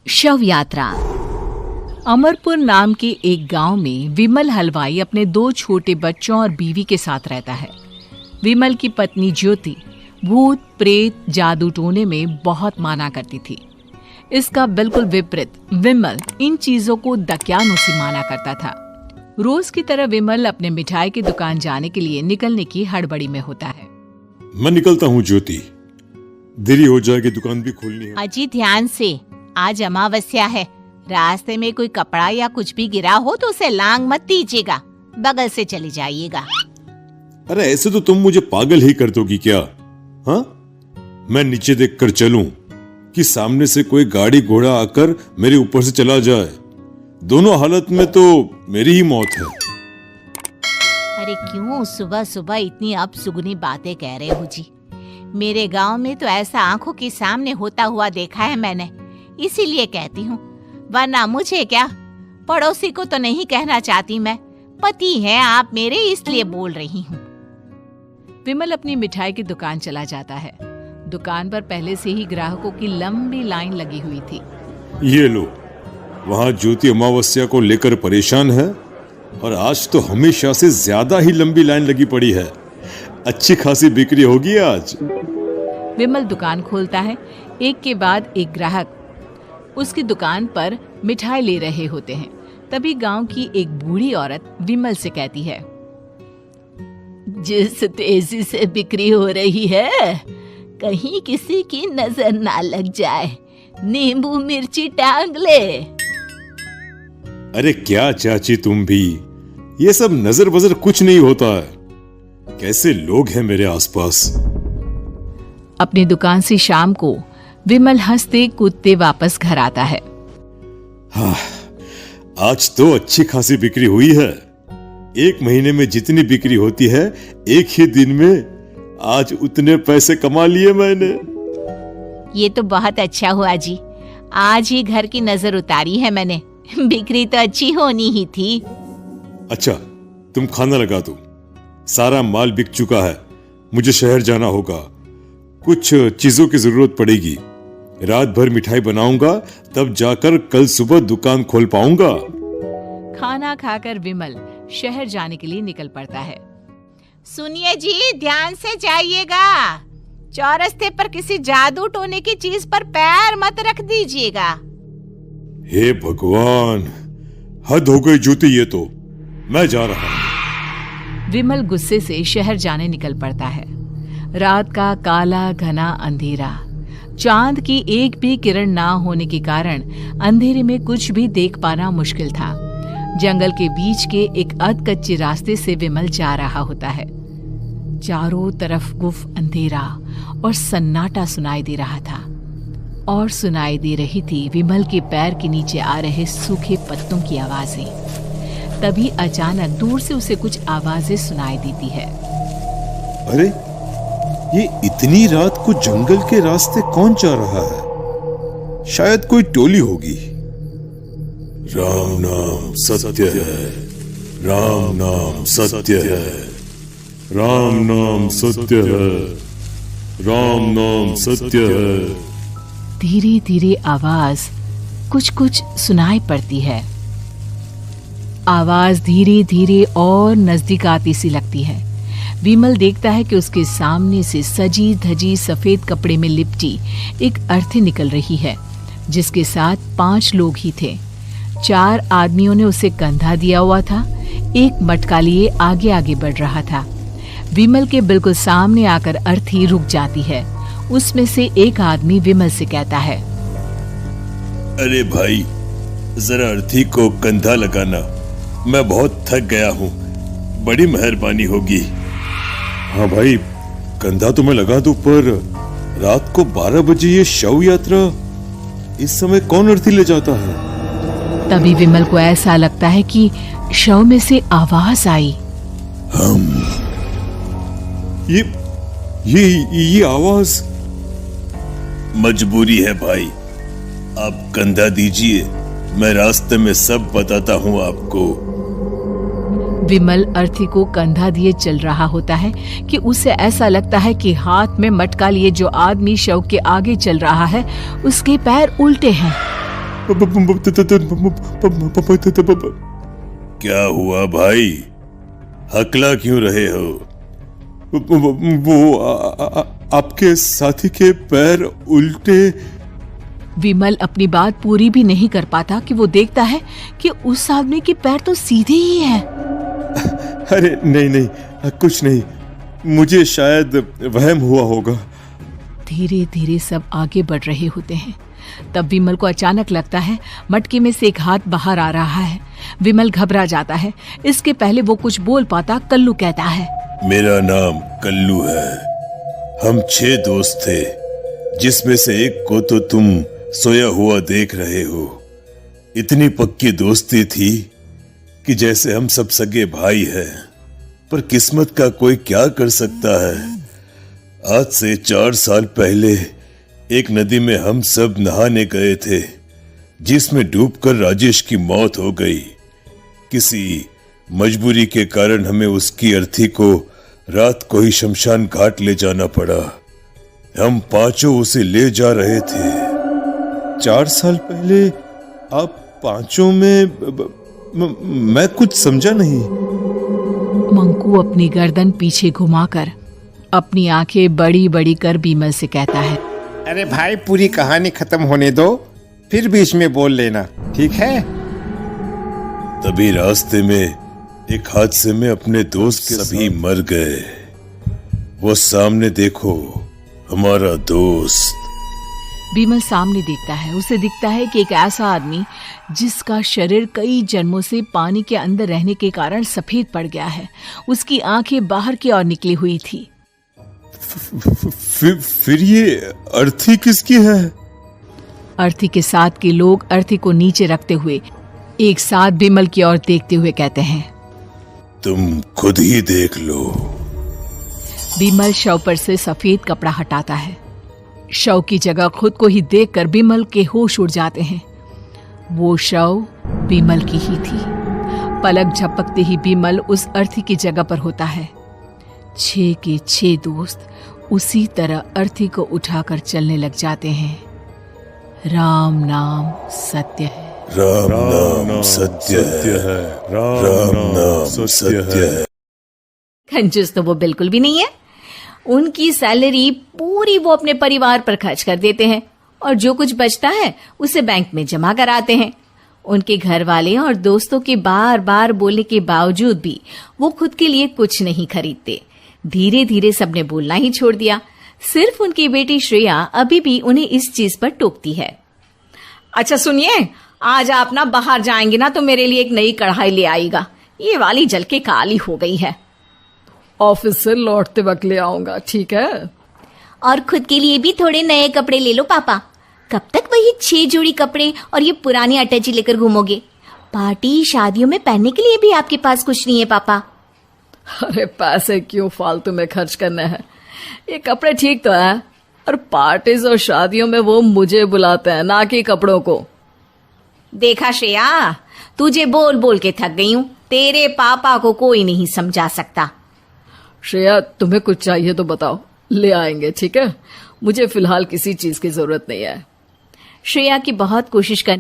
शव यात्रा। अमरपुर नाम के एक गांव में विमल हलवाई अपने 2 छोटे बच्चों और बीवी के साथ रहता है। विमल की पत्नी ज्योति भूत प्रेत जादू टोने में बहुत माना करती थी। इसका बिल्कुल विपरीत विमल इन चीजों को दकियानुसी माना करता था। रोज की तरह विमल अपने मिठाई की दुकान जाने के लिए निकलने की हड़बड़ी में होता है। मैं निकलता हूँ ज्योति, देरी हो जाएगी, दुकान भी खोलनी है। अजी ध्यान से, आज अमावस्या है। रास्ते में कोई कपड़ा या कुछ भी गिरा हो तो उसे लांग मत दीजिएगा, बगल से चली जाइएगा। अरे ऐसे तो तुम मुझे पागल ही कर दोगी क्या? हाँ, मैं नीचे देखकर चलूं कि सामने से कोई गाड़ी घोड़ा आकर मेरे ऊपर से चला जाए? दोनों हालत में तो मेरी ही मौत है। अरे क्यों सुबह सुबह इतनी अपसुगनी बातें कह रहे हो जी? मेरे गांव में तो ऐसा आंखों के सामने होता हुआ देखा है मैंने, इसीलिए कहती हूँ, वरना मुझे क्या, पड़ोसी को तो नहीं कहना चाहती मैं। पति हैं आप मेरे, इसलिए बोल रही हूँ। विमल अपनी मिठाई की दुकान चला जाता है। दुकान पर पहले से ही ग्राहकों की लंबी लाइन लगी हुई थी। ये लो, वहाँ ज्योति अमावस्या को लेकर परेशान है और आज तो हमेशा से ज्यादा ही लंबी लाइन लगी पड़ी है। अच्छी खासी बिक्री होगी आज। विमल दुकान खोलता है। एक के बाद एक ग्राहक उसकी दुकान पर मिठाई ले रहे होते हैं। तभी गांव की एक बूढ़ी औरत विमल से कहती है, जिस तेजी से बिक्री हो रही है, कहीं किसी की नजर ना लग जाए, नींबू मिर्ची टांग ले। अरे क्या चाची तुम भी, ये सब नजर बजर कुछ नहीं होता है। कैसे लोग हैं मेरे आसपास। अपनी दुकान से शाम को विमल हंसते कूदते वापस घर आता है। हाँ, आज तो अच्छी खासी बिक्री हुई है। 1 महीने में जितनी बिक्री होती है, एक ही दिन में आज उतने पैसे कमा लिए मैंने। ये तो बहुत अच्छा हुआ जी, आज ही घर की नजर उतारी है मैंने। बिक्री तो अच्छी होनी ही थी। अच्छा, तुम खाना लगा दो, सारा माल बिक चुका है। मुझे शहर जाना होगा, कुछ चीजों की जरूरत पड़ेगी। रात भर मिठाई बनाऊंगा, तब जाकर कल सुबह दुकान खोल पाऊंगा। खाना खाकर विमल शहर जाने के लिए निकल पड़ता है। सुनिए जी, ध्यान से जाइएगा। चौरस्ते पर किसी जादू टोने की चीज पर पैर मत रख दीजिएगा। हे भगवान, हद हो गई ज्योति, ये तो मैं जा रहा हूं। विमल गुस्से से शहर जाने निकल पड़ता है। रात का काला घना अंधेरा, चांद की एक भी किरण ना होने के कारण अंधेरे में कुछ भी देख पाना मुश्किल था। जंगल के बीच के एक अधकच्चे रास्ते से विमल जा रहा होता है। चारों तरफ गुफ अंधेरा और सन्नाटा सुनाई दे रहा था, और सुनाई दे रही थी विमल के पैर के नीचे आ रहे सूखे पत्तों की आवाजें। तभी अचानक दूर से उसे कुछ आवाजें सुनाई देती है। अरे, ये इतनी रात को जंगल के रास्ते कौन जा रहा है? शायद कोई टोली होगी। राम नाम सत्य है, राम नाम सत्य है, राम नाम सत्य है, राम नाम सत्य है। धीरे धीरे आवाज कुछ कुछ सुनाई पड़ती है। आवाज धीरे धीरे और नजदीक आती सी लगती है। विमल देखता है कि उसके सामने से सजी धजी सफेद कपड़े में लिपटी एक अर्थी निकल रही है, जिसके साथ 5 लोग ही थे। 4 आदमियों ने उसे कंधा दिया हुआ था। एक मटका लिए आगे आगे बढ़ रहा था। विमल के बिल्कुल सामने आकर अर्थी रुक जाती है। उसमें से एक आदमी विमल से कहता है, अरे भाई, जरा अर्थी को कंधा लगाना, मैं बहुत थक गया हूँ, बड़ी मेहरबानी होगी। हाँ भाई, कंधा तो मैं लगा दूं, पर रात को 12 बजे ये शव यात्रा, इस समय कौन अर्थी ले जाता है? तभी विमल को ऐसा लगता है कि शव में से आवाज आई। ये आवाज। मजबूरी है भाई, आप कंधा दीजिए, मैं रास्ते में सब बताता हूँ आपको। विमल अर्थी को कंधा दिए चल रहा होता है कि उसे ऐसा लगता है कि हाथ में मटका लिए जो आदमी शव के आगे चल रहा है, उसके पैर उल्टे हैं। क्या हुआ भाई, हकला क्यों रहे हो? वो आपके साथी के पैर उल्टे। विमल अपनी बात पूरी भी नहीं कर पाता कि वो देखता है कि उस आदमी के पैर तो सीधे ही हैं। अरे नहीं, कुछ नहीं, मुझे शायद वहम हुआ होगा। धीरे धीरे सब आगे बढ़ रहे होते हैं। तब विमल को अचानक लगता है मटके में से एक हाथ बाहर आ रहा है। विमल घबरा जाता है। इसके पहले वो कुछ बोल पाता, कल्लू कहता है, मेरा नाम कल्लू है। हम 6 दोस्त थे, जिसमें से एक को तो तुम सोया हुआ देख रहे हो। इतनी पक्की दोस्ती थी कि जैसे हम सब सगे भाई हैं। पर किस्मत का कोई क्या कर सकता है। आज से 4 साल पहले एक नदी में हम सब नहाने गए थे, जिसमें डूबकर राजेश की मौत हो गई। किसी मजबूरी के कारण हमें उसकी अर्थी को रात को ही शमशान घाट ले जाना पड़ा। हम 5 उसे ले जा रहे थे। 4 साल पहले आप 5 में मैं कुछ समझा नहीं। मंकू अपनी गर्दन पीछे घुमाकर अपनी आंखें बड़ी बड़ी कर बीमल से कहता है, अरे भाई, पूरी कहानी खत्म होने दो, फिर बीच में बोल लेना, ठीक है? तभी रास्ते में एक हादसे में अपने दोस्त के सभी मर गए। वो सामने देखो, हमारा दोस्त। बीमल सामने देखता है। उसे दिखता है कि एक ऐसा आदमी जिसका शरीर कई जन्मों से पानी के अंदर रहने के कारण सफेद पड़ गया है। उसकी आंखें बाहर की ओर निकली हुई थी। फिर ये अर्थी किसकी है? अर्थी के साथ के लोग अर्थी को नीचे रखते हुए एक साथ बीमल की ओर देखते हुए कहते हैं, तुम खुद ही देख लो। बीमल शव पर से सफेद कपड़ा हटाता है। शव की जगह खुद को ही देखकर बीमल के होश उड़ जाते हैं। वो शव बीमल की ही थी। पलक झपकते ही बीमल उस अर्थी की जगह पर होता है। 6 के 6 दोस्त उसी तरह अर्थी को उठाकर चलने लग जाते हैं। राम नाम सत्य है। राम नाम सत्य है। राम नाम सत्य है। कंजूस तो वो बिल्कुल भी नहीं है। उनकी सैलरी पूरी वो अपने परिवार पर खर्च कर देते हैं और जो कुछ बचता है उसे बैंक में जमा कराते हैं। उनके घर वाले और दोस्तों के बार बार बोलने के बावजूद भी वो खुद के लिए कुछ नहीं खरीदते। धीरे धीरे सबने बोलना ही छोड़ दिया। सिर्फ उनकी बेटी श्रेया अभी भी उन्हें इस चीज पर टोकती है। अच्छा सुनिए, आज आप ना बाहर जाएंगे ना तो मेरे लिए एक नई कढ़ाई ले आएगा। ये वाली जल के काली हो गई है। ऑफिस से लौटते वक्त ले आऊंगा, ठीक है? और खुद के लिए भी थोड़े नए कपड़े ले लो पापा। कब तक वही 6 जोड़ी कपड़े और ये पुरानी अटैची लेकर घूमोगे? पार्टी शादियों में पहनने के लिए भी आपके पास कुछ नहीं है पापा। अरे पैसे क्यों फालतू में खर्च करने हैं? ये कपड़े ठीक तो है, और पार्टीज और शादियों में वो मुझे बुलाते हैं, ना कि कपड़ों को। देखा श्रेया, तुझे बोल बोल के थक गई हूँ। तेरे पापा को कोई नहीं समझा सकता। श्रेया, तुम्हें कुछ चाहिए तो बताओ, ले आएंगे, ठीक है? मुझे फिलहाल किसी चीज की जरूरत नहीं है। श्रेया की बहुत कोशिश कर